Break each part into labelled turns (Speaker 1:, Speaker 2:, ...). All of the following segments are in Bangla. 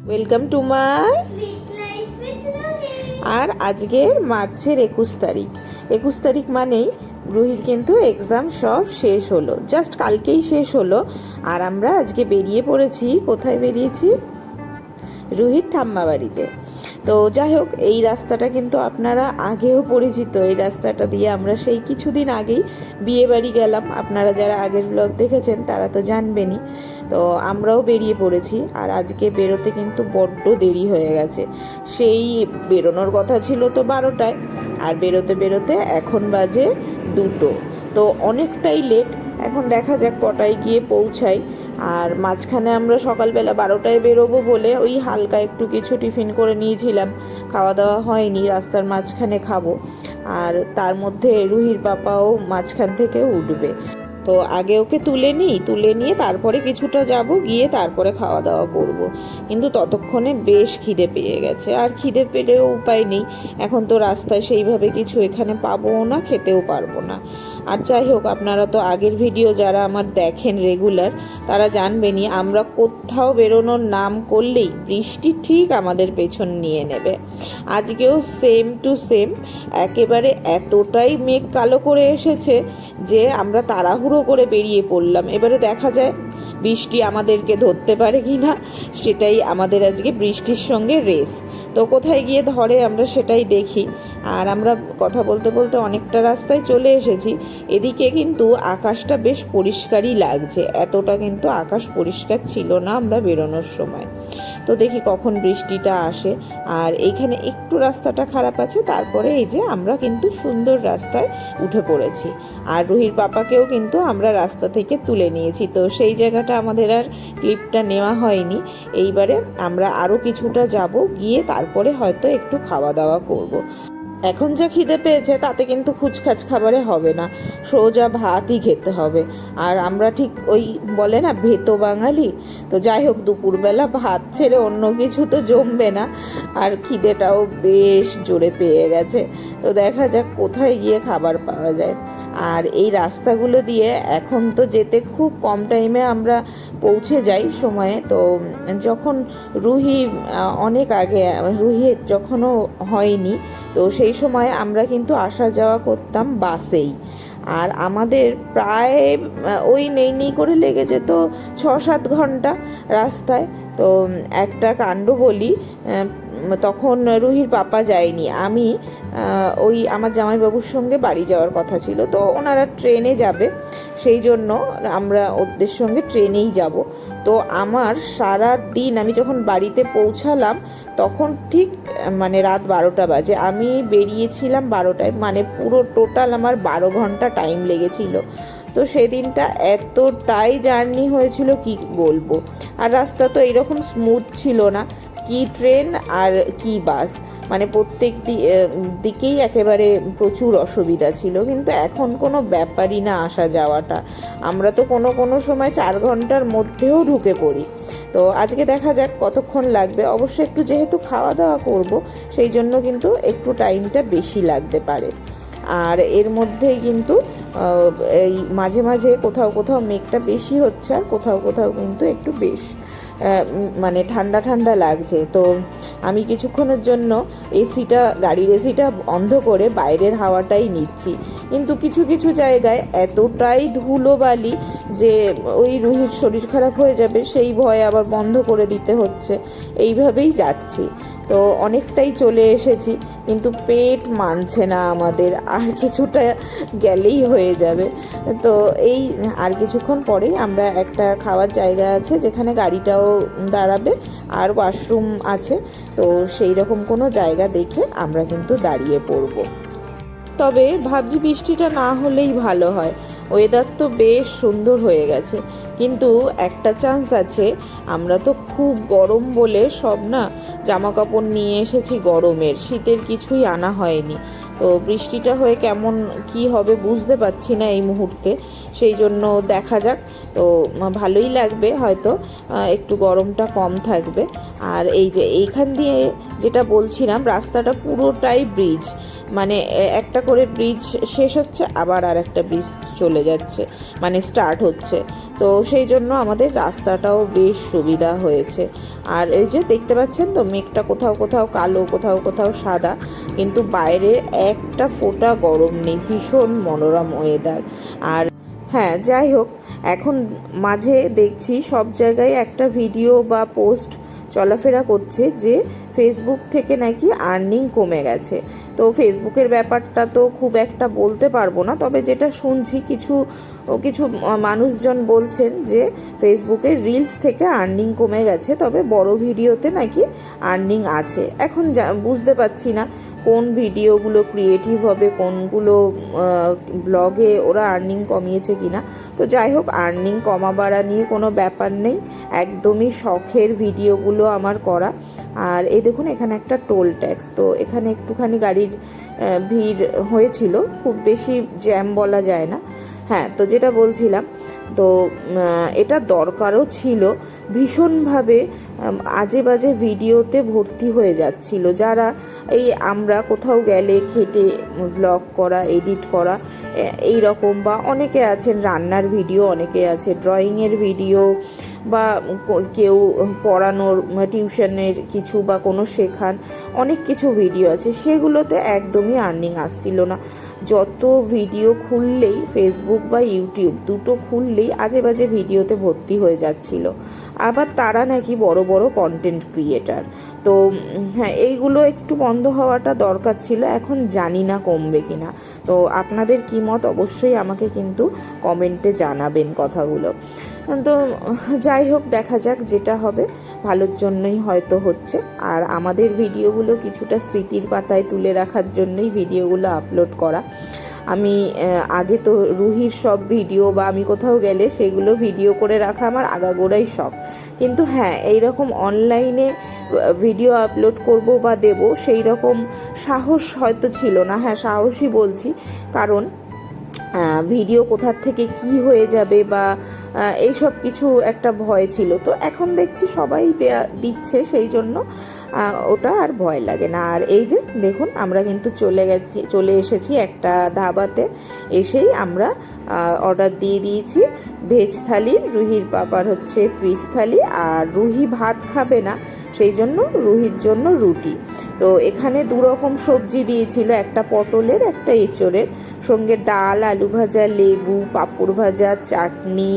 Speaker 1: Welcome to my. আর আজকের মার্চের 21 তারিখ। 21 তারিখ মানেই রুহির কিন্তু এক্সাম সব শেষ হলো, জাস্ট কালকেই শেষ হলো। আর আমরা আজকে বেরিয়ে পড়েছি। কোথায় বেরিয়েছি? রুহির ঠাম্মা বাড়িতে। তো যাই হোক, এই রাস্তাটা কিন্তু আপনারা আগেও পরিচিত। এই রাস্তাটা দিয়ে আমরা সেই কিছুদিন আগেই বিয়ে বাড়ি গেলাম। আপনারা যারা আগের ব্লগ দেখেছেন তারা তো জানবেনই। তো আমরাও বেরিয়ে পড়েছি। আর আজকে বেরোতে কিন্তু বড্ড দেরি হয়ে গেছে। সেই বেরোনোর কথা ছিল তো 12টায়, আর বেরোতে বেরোতে এখন বাজে 2টো। তো অনেকটাই লেট। এখন দেখা যাক কটায় গিয়ে পৌঁছাই। আর মাঝখানে আমরা সকালবেলা 12টায় বেরোবো বলে ওই হালকা একটু কিছু টিফিন করে নিয়েছিলাম, খাওয়া দাওয়া হয়নি, রাস্তার মাঝখানে খাবো। আর তার মধ্যে রুহির পাপাও মাঝখান থেকে উঠবে। তো আগে ওকে তুলে নিয়ে তারপরে কিছুটা যাব, গিয়ে তারপরে খাওয়া দাওয়া করব। কিন্তু ততক্ষণে বেশ খিদে পেয়ে গেছে, আর খিদে পেলেও উপায় নেই। এখন তো রাস্তায় সেইভাবে কিছু এখানে পাবোও না, খেতেও পারবো না। আর যাই হোক, আপনারা তো আগের ভিডিও যারা আমার দেখেন রেগুলার তারা জানবেনই, আমরা কোথাও বেরোনোর নাম করলেই বৃষ্টি ঠিক আমাদের পেছন নিয়ে নেবে। আজকেও সেম টু সেম, একেবারে এতটাই মেঘ কালো করে এসেছে যে আমরা তাড়াহুড়ো করে বেরিয়ে পড়লাম। এবারে দেখা যায় বৃষ্টি আমাদেরকে ধরতে পারে কি না, সেটাই আমাদের আজকে বৃষ্টির সঙ্গে রেস। তো কোথায় গিয়ে ধরে আমরা সেটাই দেখি। আর আমরা কথা বলতে বলতে অনেকটা রাস্তায় চলে এসেছি। এদিকে কিন্তু আকাশটা বেশ পরিষ্কারই লাগছে, এতটা কিন্তু আকাশ পরিষ্কার ছিল না আমরা বেরোনোর সময়। তো দেখি কখন বৃষ্টিটা আসে। আর এইখানে একটু রাস্তাটা খারাপ আছে, তারপরে এই যে আমরা কিন্তু সুন্দর রাস্তায় উঠে পড়েছি। আর রুহির পাপাকেও কিন্তু আমরা রাস্তা থেকে তুলে নিয়েছি। তো সেই জায়গাটা আমাদের আর ক্লিপটা নেওয়া হয়নি। এইবারে আমরা আরও কিছুটা যাব, গিয়ে তারপরে হয়তো একটু খাওয়া দাওয়া করব। এখন যা খিদে পেয়েছে তাতে কিন্তু খুচখাচ খাবারে হবে না, সোজা ভাতই খেতে হবে। আর আমরা ঠিক ওই বলে না ভেতো বাঙালি। তো যাই হোক, দুপুরবেলা ভাত ছেড়ে অন্য কিছু তো জমবে না। আর খিদেটাও বেশ জোরে পেয়ে গেছে। তো দেখা যাক কোথায় গিয়ে খাবার পাওয়া যায়। আর এই রাস্তাগুলো দিয়ে এখন তো যেতে খুব কম টাইমে আমরা পৌঁছে যাই সময়ে। তো যখন রুহি অনেক আগে, রুহি যখনও হয়নি, তো সেই সময় আমরা কিন্তু আসা যাওয়া করতাম বাসেই। আর আমাদের প্রায় ওই নেই করে লেগে যেত 6-7 ঘন্টা রাস্তায়। তো একটা কাণ্ড বলি, তখন রুহির পাপা যায়নি, আমি ওই আমার জামাইবাবুর সঙ্গে বাড়ি যাওয়ার কথা ছিল। তো ওনারা ট্রেনে যাবে, সেই জন্য আমরা ওদের সঙ্গে ট্রেনেই যাব। তো আমার সারা দিন, আমি যখন বাড়িতে পৌঁছালাম তখন ঠিক মানে রাত 12টা বাজে। আমি বেরিয়েছিলাম 12টায়, মানে পুরো টোটাল আমার 12 ঘন্টা টাইম লেগেছিল। তো সেদিনটা এতটাই জার্নি হয়েছিল কি বলবো। আর রাস্তা তো এইরকম স্মুথ ছিল না, কি ট্রেন আর কি বাস, মানে প্রত্যেক দিকেই একেবারে প্রচুর অসুবিধা ছিল। কিন্তু এখন কোনো ব্যাপারই না আসা যাওয়াটা, আমরা তো কোনো সময় 4 ঘন্টার মধ্যেও ঢুকে পড়ি। তো আজকে দেখা যাক কতক্ষণ লাগবে। অবশ্যই একটু যেহেতু খাওয়া দাওয়া করব, সেই জন্য কিন্তু একটু টাইমটা বেশি লাগতে পারে। আর এর মধ্যেই কিন্তু এই মাঝে মাঝে কোথাও মেঘটা বেশি হচ্ছে, আর কোথাও কিন্তু একটু বেশ মানে ঠান্ডা ঠান্ডা লাগছে। তো আমি কিছুক্ষণের জন্য গাড়ির এসিটা বন্ধ করে বাইরের হাওয়াটাই নিচ্ছি। কিন্তু কিছু জায়গায় এতটাই ধুলোবালি যে ওই রুহির শরীর খারাপ হয়ে যাবে, সেই ভয়ে আবার বন্ধ করে দিতে হচ্ছে। এইভাবেই যাচ্ছি। তো অনেকটাই চলে এসেছি, কিন্তু পেট মানছে না আমাদের, আর কিছুটা গেলেই হয়ে যাবে। তো এই আর কিছুক্ষণ পরেই আমরা একটা খাওয়ার জায়গা আছে যেখানে গাড়িটাও দাঁড়াবে আর ওয়াশরুম আছে। তো সেই রকম কোনো জায়গা দেখে আমরা কিন্তু দাঁড়িয়ে পড়ব। তবে ভাবছি বৃষ্টিটা না হলেই ভালো হয়, ওয়েদার তো বেশ সুন্দর হয়ে গেছে। কিন্তু একটা চান্স আছে, আমরা তো খুব গরম বলে সব না জামা কাপড় নিয়ে এসেছি গরমের, শীতের কিছুই আনা হয়নি। তো বৃষ্টিটা হয়ে কেমন কি হবে বুঝতে পারছি না এই মুহূর্তে, সেই জন্য দেখা যাক। তো ভালোই লাগবে হয়তো, একটু গরমটা কম থাকবে। আর এই যে এইখান দিয়ে যেটা বলছিলাম, রাস্তাটা পুরোটাই ব্রিজ, মানে একটা করে ব্রিজ শেষ হচ্ছে, আবার আর একটা ব্রিজ চলে যাচ্ছে, মানে স্টার্ট হচ্ছে। তো সেই জন্য আমাদের রাস্তাটাও বেশ সুবিধা হয়েছে। আর এই যে দেখতে পাচ্ছেন তো, মেঘটা কোথাও কোথাও কালো, কোথাও কোথাও সাদা, কিন্তু বাইরে একটা ফোঁটা গরম নেই, ভীষণ মনোরম ওয়েদার। আর হ্যাঁ, যাই হোক, এখন মাঝে দেখছি সব জায়গায় একটা ভিডিও বা পোস্ট চলাফেরা করছে যে ফেসবুক থেকে নাকি আর্নিং কমে গেছে। তো ফেসবুকের ব্যাপারটা তো খুব একটা বলতে পারবো না, তবে যেটা শুনছি কিছু কিছু মানুষজন বলছেন যে ফেসবুকের রিলস থেকে আর্নিং কমে গেছে, তবে বড় ভিডিওতে নাকি আর্নিং আছে। এখন বুঝতে পারছি না কোন ভিডিওগুলো ক্রিয়েটিভ হবে, কোনগুলো ব্লগে ওরা আর্নিং কমিয়েছে কিনা। তো যাই হোক, আর্নিং কমা বাড়া নিয়ে কোনো ব্যাপার নেই, একদমই শখের ভিডিওগুলো আমার করা। আর এই দেখুন, এখানে একটা টোল ট্যাক্স, তো এখানে একটুখানি গাড়ির ভিড় হয়েছিল, খুব বেশি জ্যাম বলা যায় না। হ্যাঁ, তো যেটা বলছিলাম, তো এটা দরকারও ছিল। ভীষণভাবে আজে বাজে ভিডিওতে ভর্তি হয়ে যাচ্ছিল। যারা এই আমরা কোথাও গেলে খেটে ভ্লগ করা, এডিট করা এই রকম, বা অনেকে আছেন রান্নার ভিডিও, অনেকে আছে ড্রয়িংয়ের ভিডিও, বা কেউ পড়ানোর টিউশনের কিছু বা কোনো শেখান, অনেক কিছু ভিডিও আছে, সেগুলোতে একদমই আর্নিং আসছিল না। যত ভিডিও খুললেই, ফেসবুক বা ইউটিউব দুটো খুললেই আজে বাজে ভিডিওতে ভর্তি হয়ে যাচ্ছিল। আবার তারা নাকি বড় বড় কন্টেন্ট ক্রিয়েটার। তো হ্যাঁ, এইগুলো একটু বন্ধ হওয়াটা দরকার ছিল, এখন জানি না কমবে কিনা। তো আপনাদের কি মত অবশ্যই আমাকে কিন্তু কমেন্টে জানাবেন কথাগুলো। তো যাই হোক, দেখা যাক, যেটা হবে ভালোর জন্যই হয়তো হচ্ছে। আর আমাদের ভিডিওগুলো কিছুটা স্মৃতির পাতায় তুলে রাখার জন্যই ভিডিওগুলো আপলোড করা। আমি আগে তো রুহির সব ভিডিও বা আমি কোথাও গেলে সেগুলো ভিডিও করে রাখা আমার আগাগোড়াই শখ, কিন্তু হ্যাঁ, এইরকম অনলাইনে ভিডিও আপলোড করব বা দেব সেই রকম সাহস হয়তো ছিল না। হ্যাঁ, সাহসই বলছি, কারণ ভিডিও কোথার থেকে কি হয়ে যাবে বা এইসব কিছু একটা ভয় ছিল। তো এখন দেখছি সবাই দিচ্ছে, সেই জন্য ওটা আর ভয় লাগে না। আর এই যে দেখুন, আমরা কিন্তু চলে এসেছি একটা ধাবাতে। এসেই আমরা অর্ডার দিয়ে দিয়েছি ভেজ থালি, রুহির পাপার হচ্ছে ফিশ থালি, আর রুহি ভাত খাবে না, সেই জন্য রুহির জন্য রুটি। তো এখানে দু রকম সবজি দিয়েছিল, একটা পটলের, একটা এঁচোড়ের, সঙ্গে ডাল, আলু ভাজা, লেবু, পাঁপড় ভাজা, চাটনি।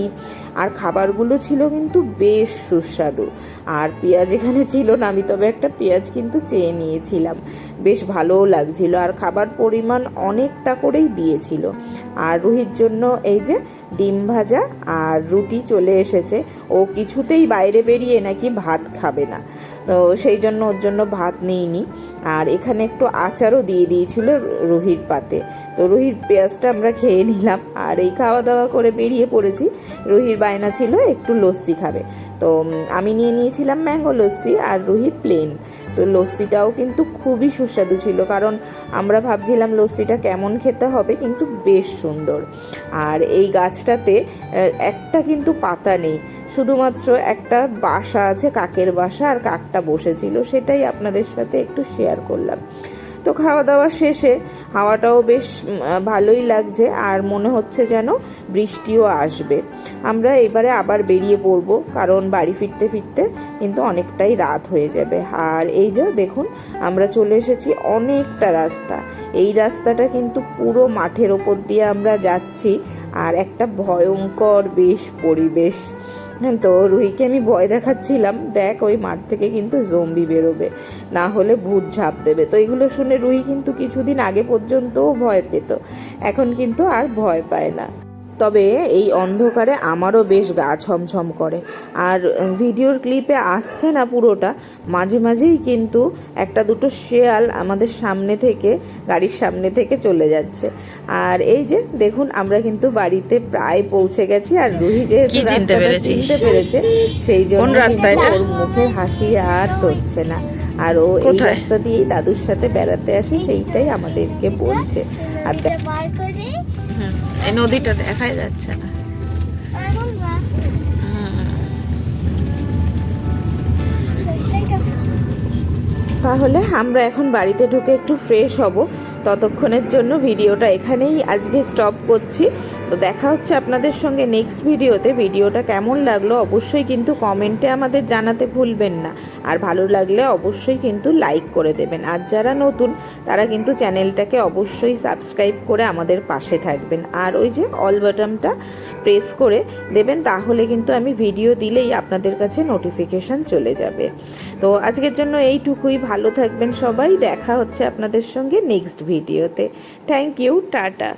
Speaker 1: আর খাবারগুলো ছিল কিন্তু বেশ সুস্বাদু। আর পেঁয়াজ এখানে ছিল না, আমি তবে একটা পেঁয়াজ কিন্তু চেয়ে নিয়েছিলাম, বেশ ভালোও লাগছিল। আর খাবার পরিমাণ অনেকটা করেই দিয়েছিল। আর রুহির জন্য এই যে ডিম ভাজা আর রুটি চলে এসেছে। ও কিছুতেই বাইরে বেরিয়ে নাকি ভাত খাবে না, তো সেই জন্য ওর জন্য ভাত নিইনি। আর এখানে একটু আচারও দিয়ে দিয়েছিল রুহির পাতে। তো রুহির পেঁয়াজটা আমরা খেয়ে নিলাম, আর এই খাওয়া দাওয়া করে বেরিয়ে পড়েছি। রুহির বায়না ছিল একটু লস্যি খাবে, তো আমি নিয়ে নিয়েছিলাম ম্যাঙ্গো লস্যি, আর রুহি প্লেন। তো লস্যিটাও কিন্তু খুবই সুস্বাদু ছিল, কারণ আমরা ভাবছিলাম লস্যিটা কেমন খেতে হবে, কিন্তু বেশ সুন্দর। আর এই গাছটাতে একটা কিন্তু পাতা নেই, শুধুমাত্র একটা বাসা আছে, কাকের বাসা, আর কাকটা বসেছিল, সেটাই আপনাদের সাথে একটু শেয়ার করলাম। তো খাওয়া দাওয়া শেষে হাওয়াটাও বেশ ভালোই লাগছে, আর মনে হচ্ছে যেন বৃষ্টিও আসবে। আমরা এবারে আবার বেরিয়ে পড়বো, কারণ বাড়ি ফিরতে ফিরতে কিন্তু অনেকটাই রাত হয়ে যাবে। আর এই যে দেখুন, আমরা চলে এসেছি অনেকটা রাস্তা। এই রাস্তাটা কিন্তু পুরো মাঠের ওপর দিয়ে আমরা যাচ্ছি, আর একটা ভয়ঙ্কর বেশ পরিবেশ। তো রুহিকে আমি ভয় দেখাচ্ছিলাম, দেখ ওই মাঠ থেকে কিন্তু জম্বি বেরোবে, না হলে ভূত ঝাঁপ দেবে। তো এগুলো শুনে রুহি কিন্তু কিছুদিন আগে পর্যন্তও ভয় পেত, এখন কিন্তু আর ভয় পায় না। তবে এই অন্ধকারে আমারও বেশ গা ছমছম করে। আর ভিডিওর ক্লিপে আসছে না পুরোটা, মাঝে মাঝেই কিন্তু একটা দুটো শেয়াল আমাদের সামনে থেকে, গাড়ির সামনে থেকে চলে যাচ্ছে। আর এই যে দেখুন, আমরা কিন্তু বাড়িতে প্রায় পৌঁছে গেছি। আর রুহি যেহেতু চিনতে পেরেছে, সেই জন্য ওর মুখে হাসি আর ধরছে না। আর ও এই রাস্তা দিয়েই দাদুর সাথে বেড়াতে আসে, সেইটাই আমাদেরকে বলছে। আর এই নদীটা দেখাই যাচ্ছে না। তাহলে আমরা এখন বাড়িতে ঢুকে একটু ফ্রেশ হব, ততক্ষণের জন্য ভিডিওটা এখানেই আজকে স্টপ করছি। তো দেখা হচ্ছে আপনাদের সঙ্গে নেক্সট ভিডিওতে। ভিডিওটা কেমন লাগলো অবশ্যই কিন্তু কমেন্টে আমাদের জানাতে ভুলবেন না, আর ভালো লাগলে অবশ্যই কিন্তু লাইক করে দেবেন। আর যারা নতুন তারা কিন্তু চ্যানেলটাকে অবশ্যই সাবস্ক্রাইব করে আমাদের পাশে থাকবেন, আর ওই যে অল বাটনটা প্রেস করে দেবেন, তাহলে কিন্তু আমি ভিডিও দিলেই আপনাদের কাছে নোটিফিকেশান চলে যাবে। তো আজকের জন্য এইটুকুই, ভালো থাকবেন সবাই, দেখা হচ্ছে আপনাদের সঙ্গে নেক্সট ভিডিওতে। Thank you, tata.